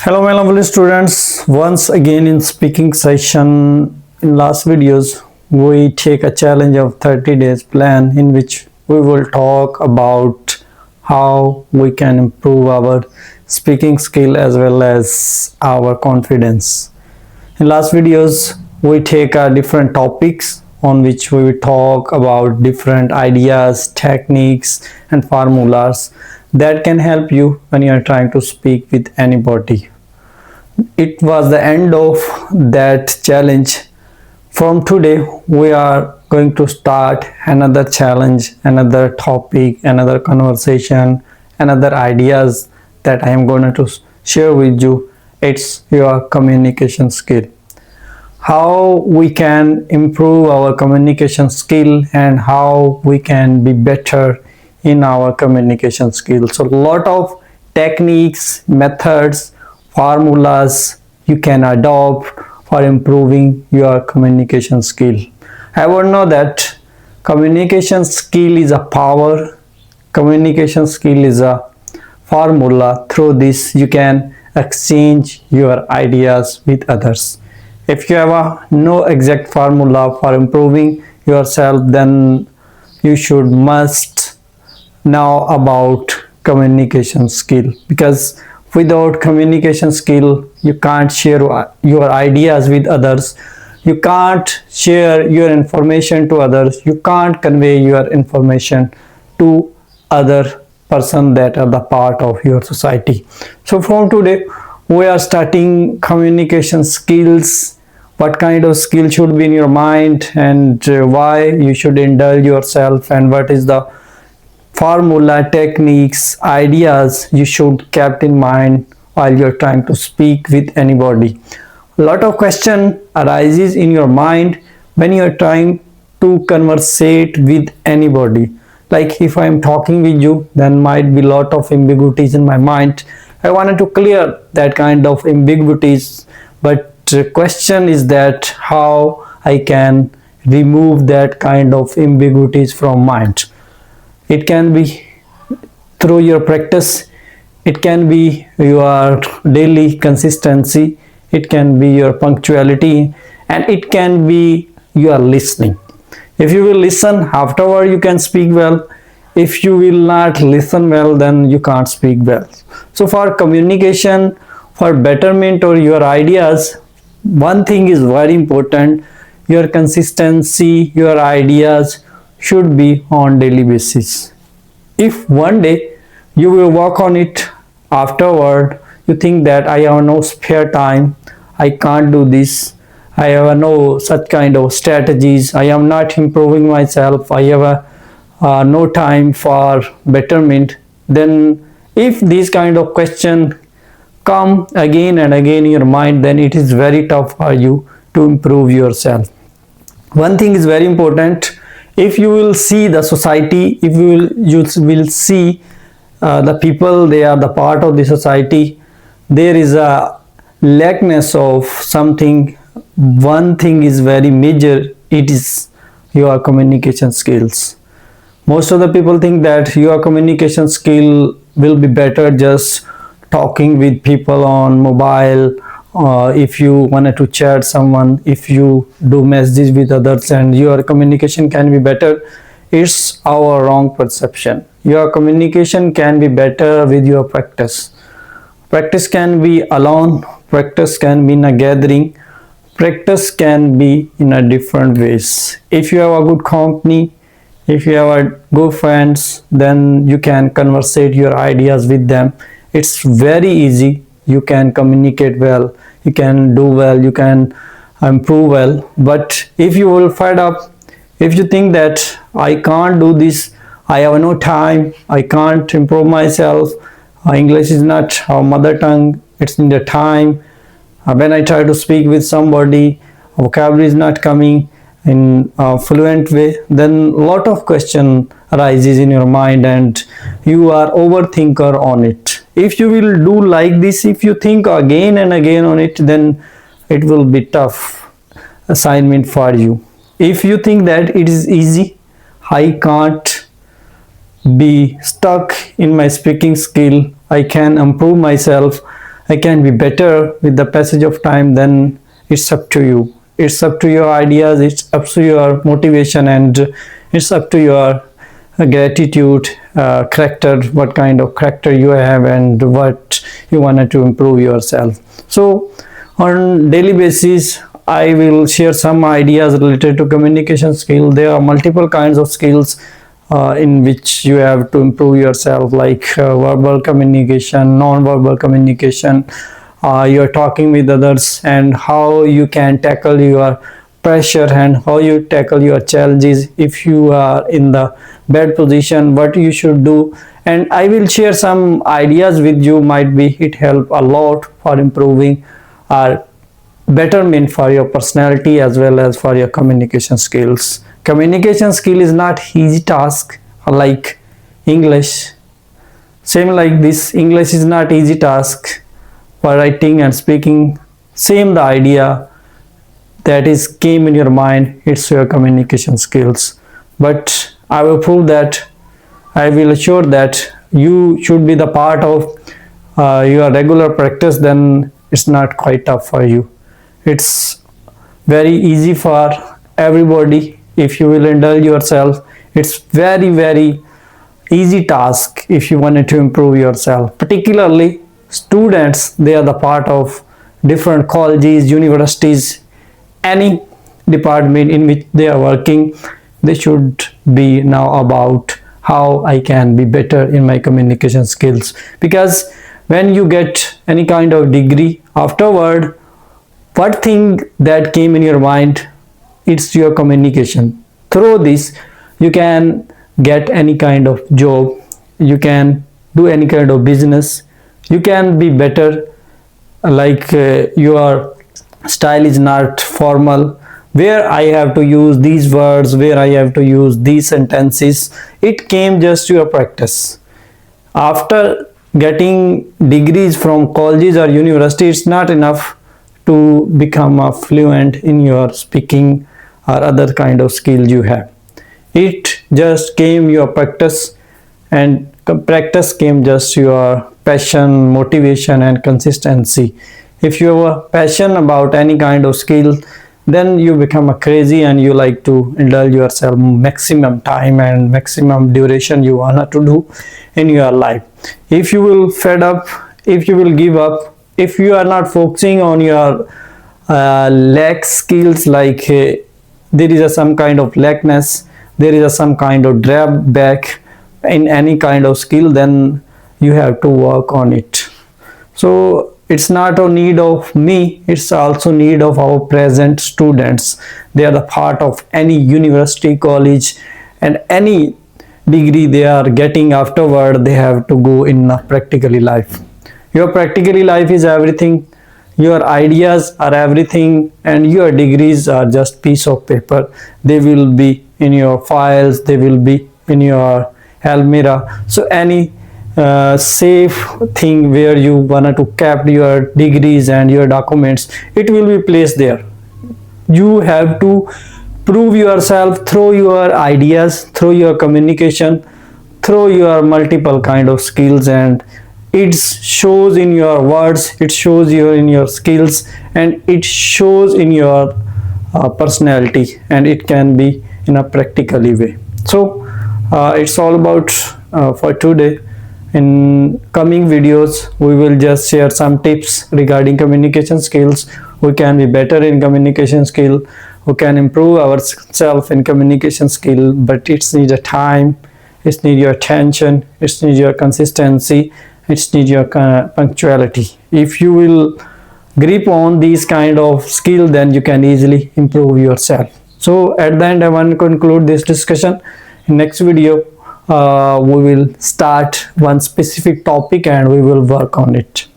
Hello my lovely students, once again in speaking session. In last videos we take a challenge of 30 days plan in which we will talk about how we can improve our speaking skill as well as our confidence. In last videos we take different topics on which we will talk about different ideas, techniques and formulas that can help you when you are trying to speak with anybody. It was the end of that challenge. From today we are going to start another challenge, another topic, another conversation, another ideas that I am going to share with you. It's your communication skill, how we can improve our communication skill and how we can be better in our communication skills. So a lot of techniques, methods, formulas you can adopt for improving your communication skill. I would know that communication skill is a power, communication skill is a formula. Through this you can exchange your ideas with others. If you have no exact formula for improving yourself, then you should must know about communication skill, because without communication skill you can't share your ideas with others, you can't share your information to others, you can't convey your information to other person that are the part of your society. So from today we are starting communication skills, what kind of skill should be in your mind and why you should indulge yourself, and what is the formula, techniques, ideas you should keep in mind while you're trying to speak with anybody. A lot of question arises in your mind when you're trying to conversate with anybody. Like if I'm talking with you, then might be lot of ambiguities in my mind. I wanted to clear that kind of ambiguities, but the question is that how I can remove that kind of ambiguities from mind. It can be through your practice, it can be your daily consistency, it can be your punctuality, and it can be your listening. If you will listen, afterward you can speak well. If you will not listen well, then you can't speak well. So for communication, for betterment or your ideas, one thing is very important: your consistency, your ideas should be on daily basis. If one day you will work on it, afterward you think that I have no spare time, I can't do this, I have no such kind of strategies, I am not improving myself, I have no time for betterment, then if these kind of question come again and again in your mind, then it is very tough for you to improve yourself. One thing is very important: if you will see the society, if you will see the people, they are the part of the society, there is a lackness of something. One thing is very major, it is your communication skills. Most of the people think that your communication skill will be better just talking with people on mobile, if you wanted to chat someone, if you do messages with others, and your communication can be better. It's our wrong perception. Your communication can be better with your practice. Practice can be alone, practice can be in a gathering, practice can be in a different ways. If you have a good company, if you have a good friends, then you can conversate your ideas with them. It's very easy, you can communicate well, you can do well, you can improve well. But if you will fed up, if you think that I can't do this, I have no time, I can't improve myself, English is not our mother tongue, it's in the time, when I try to speak with somebody, vocabulary is not coming in a fluent way, then a lot of question arises in your mind and you are overthinker on it. If you will do like this, if you think again and again on it, then it will be tough assignment for you. If you think that it is easy, I can't be stuck in my speaking skill, I can improve myself, I can be better with the passage of time, then it's up to you. It's up to your ideas, it's up to your motivation, and it's up to your gratitude, character, what kind of character you have and what you wanted to improve yourself. So on daily basis I will share some ideas related to communication skill. There are multiple kinds of skills in which you have to improve yourself, like verbal communication, non-verbal communication, you're talking with others, and how you can tackle your pressure and how you tackle your challenges if you are in the bad position, what you should do. And I will share some ideas with you, might be it help a lot for improving or betterment for your personality as well as for your communication skills. Communication skill is not easy task like English. Same like this, English is not easy task for writing and speaking. Same the idea that is came in your mind, it's your communication skills. But I will prove that, I will assure that you should be the part of your regular practice, then it's not quite tough for you. It's very easy for everybody if you will indulge yourself. It's very easy task if you wanted to improve yourself. Particularly students, they are the part of different colleges, universities, any department in which they are working. They should be now about how I can be better in my communication skills, because when you get any kind of degree afterward, what thing that came in your mind, it's your communication. Through this you can get any kind of job, you can do any kind of business, you can be better, like your style is not formal, where I have to use these words, where I have to use these sentences. It came just your practice. After getting degrees from colleges or university, it's not enough to become a fluent in your speaking or other kind of skill you have. It just came your practice, and practice came just your passion, motivation and consistency. If you have a passion about any kind of skill, then you become a crazy and you like to indulge yourself maximum time and maximum duration you want to do in your life. If you will fed up, if you will give up, if you are not focusing on your lack skills, like there is some kind of lackness, there is some kind of drawback in any kind of skill, then you have to work on it. So it's not a need of me, it's also need of our present students. They are the part of any university, college, and any degree they are getting afterward, they have to go in a practically life. Your practically life is everything, your ideas are everything, and your degrees are just piece of paper. They will be in your files, they will be in your Almira. So any safe thing where you wanted to keep your degrees and your documents, it will be placed there. You have to prove yourself through your ideas, through your communication, through your multiple kind of skills, and it shows in your words, it shows you in your skills, and it shows in your personality, and it can be in a practically way. So it's all about for today. In coming videos we will just share some tips regarding communication skills. We can be better in communication skill, we can improve ourselves in communication skill, but it's need a time, it's need your attention, it's need your consistency, it's need your punctuality. If you will grip on these kind of skill, then you can easily improve yourself. So at the end I want to conclude this discussion. In next video we will start one specific topic and we will work on it.